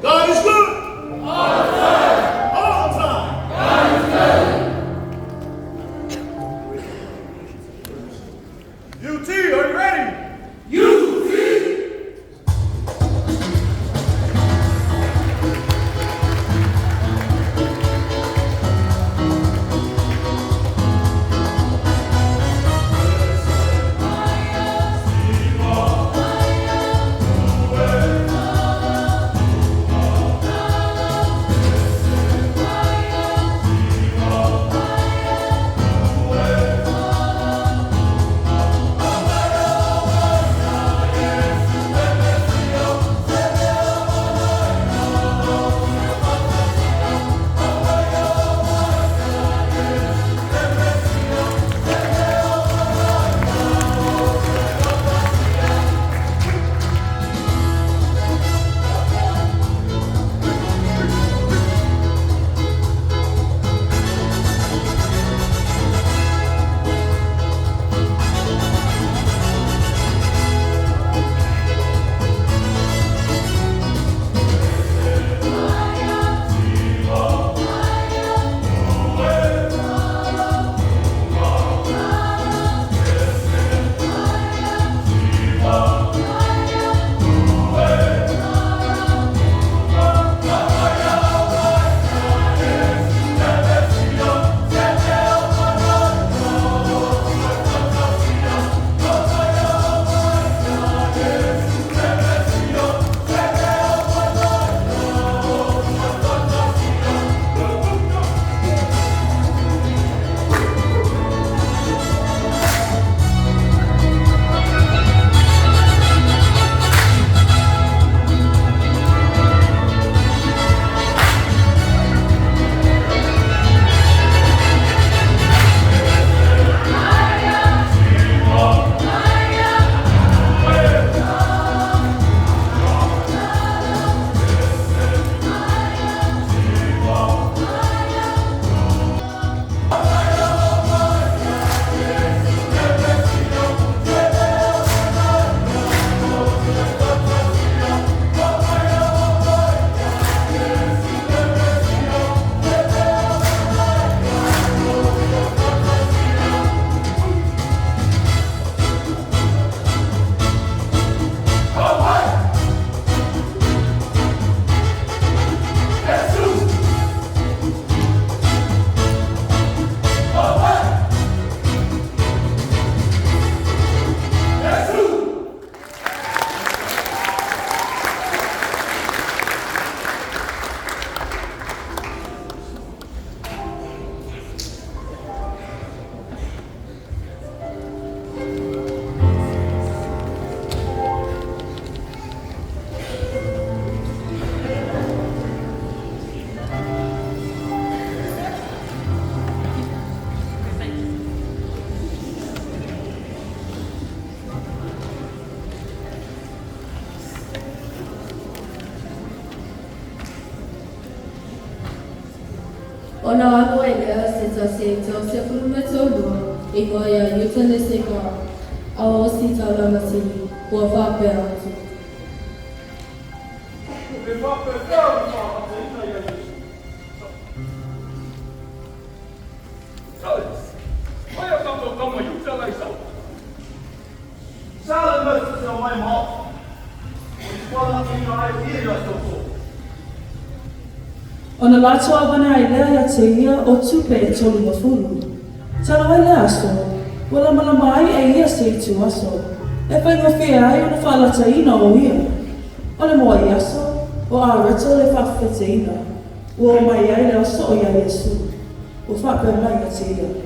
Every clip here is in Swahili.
God is good. All the time. All the time. God is good. UT, are you ready? Ona alo e lea se se furume tolua I goia yutane se ka a o si taulanga sini ua whape atu. Ona lātua wana ai lea ia te ia o tupe e tolu ma fulu. Tala ai lea aso, wala malama ai e ia se I tu aso. E pai ngawhia ai ona whaalata ina o ia. Ole moa I aso, o a rata le whawhete ina. Ua mai ai le aso o ia Yesu. O whape mai a te ia.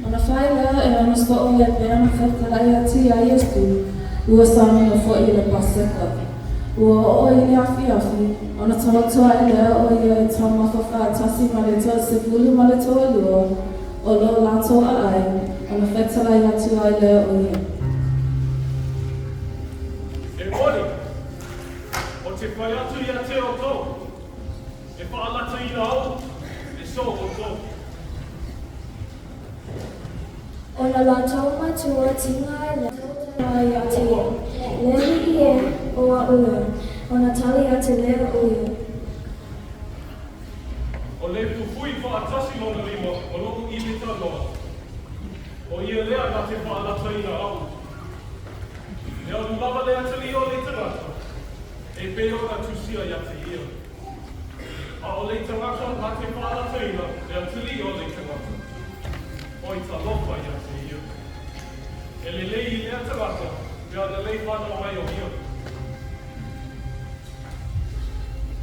Ona whaela e ana so ia pe ana whakarai ati a Yesu, ua sāmina fo I le paseka. Ua o I le awhi, ona tamatua e lea o ia e tamawhawha tasi ma le tau se pulu ma le toa lua, o lo lato a ai, o na whetara i atu ai lea o ia. E mori, o te whai atu i a te o tō. E whaalata i rau, e so o tō. O na lātou matua tinga e le tōtara i ate ia. Lehi i e o a ua, o na tali ate lea o ia. O le tufui whaatasi mona lima, o loko i le tanoa. O ia lea na te whaalata i rau. E o lava lea te li o le tangata, e peo na tusia i ate ia. A o le tangata na te whaalata i na, e a te li o le tangata. O i ta lopa i ate ia. E le lei i lea tangata, pea le lei whana mai o ia.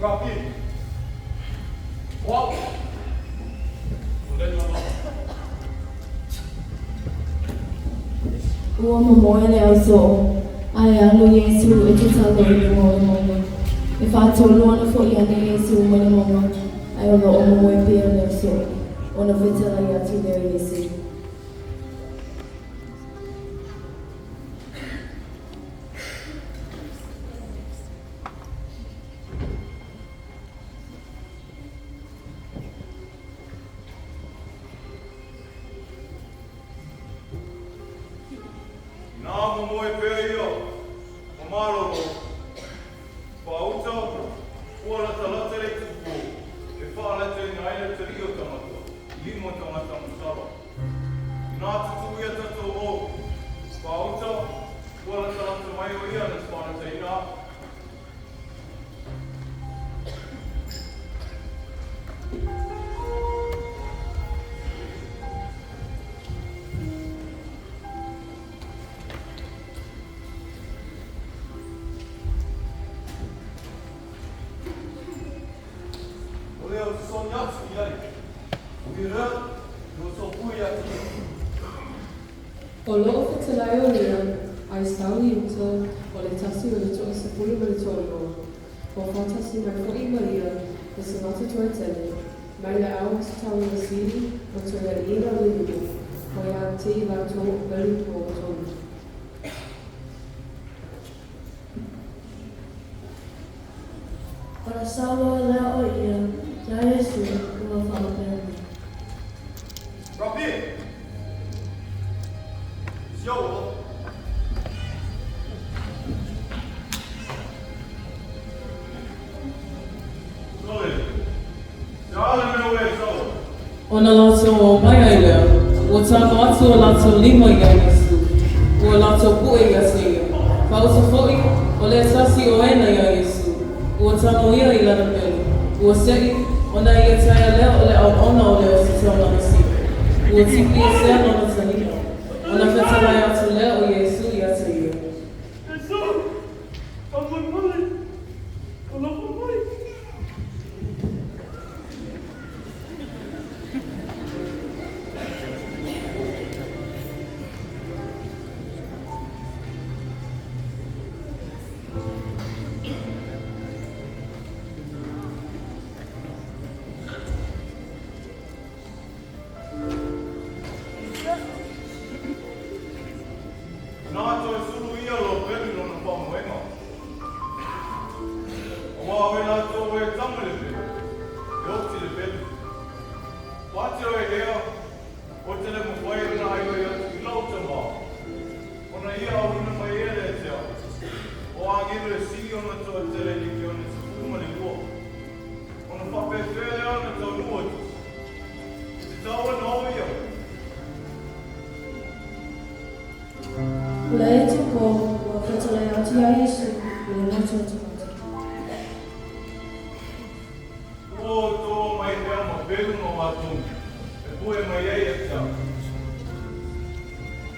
Rapi. Wow. O le lava. Ua momoe le au so, ai alo Yesu e te talo i le moe moe. E whātolu ana fo i ane Yesu ma le monga, ai o o momoe pia le au so, o na whetara i atu lea Yesu. Nā momoe pēr ia, o maroro. Whauta, kualata lata le tupu, e whaalata i aina te rio tamata, limo tamata musara. Nā tutu ia tato o, whauta, kualata lata mai o ia na whanata i nā. O leo te soniatu i ai. O i rea, no so pui ati. O loo whetalai o lia, ai stau i uta o le tasi o le toi se pulu ma le tōriko. O whatasi mai fo i Maria, e se mata tua tele, mai le au se tau i siri, o te le ira o le lugu, o ia te i lato velu po o tonu. O na sawa lea o ia, ja Yesu ua whaapēni. Rapi! Siaua. Sole. Siale me ue saua. O na lato mai ai lea, o tāno atu o lato lima i a Yesu, o lato pue i a se ia. Whausa fo'i, o le sasi o ena i a Yesu, o tāno ia i lana pelu, o se'i, o na ia taia lea o le au ona o le o se tau na si. O tipi e sea nona tanina, o na whetalai atu lea o Yesu i a te ia. E so, o mai, o loko mai. Nā toi suru ia lo pēru no na whamoenga. O wā we nā tō e tama le pēru, e okti le pēru. Wāteo e lea, o te le mwhai o nā iwa ia i lauta mā. O na ia au ina mai e le tea. O angiru e sigi o na tō te le ki o na tukuma le lua. O na whape where ana tō nua tu. Te taua nā o ia. Le e te ko, ua whetalai atu a Yesu, i le nato tamata. O tō mai hea ma pēru no mātung, e pue mai ei e tea.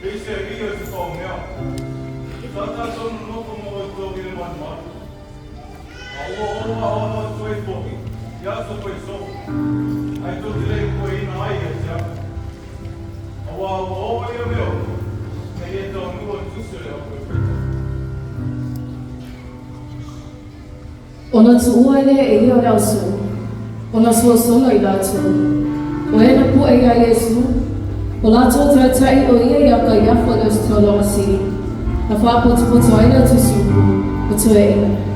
Pei se ria te whao mea. Tata tonu noko mo o tō vire manu manu. A ua hoa ono tō e poki, ia so koe so. Ai tō te rei koe ina ai e tea. A ua o ia meo, e e tō nua tusere o koe pita. Ona tu ua ele e ia o le asu, ona sua sona i lātou. O e na pua i a Yesu, O lātou tautai o ia ia ka iawha o te tolo asi. A whāpotu aina tu suku o tu e ina.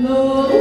No.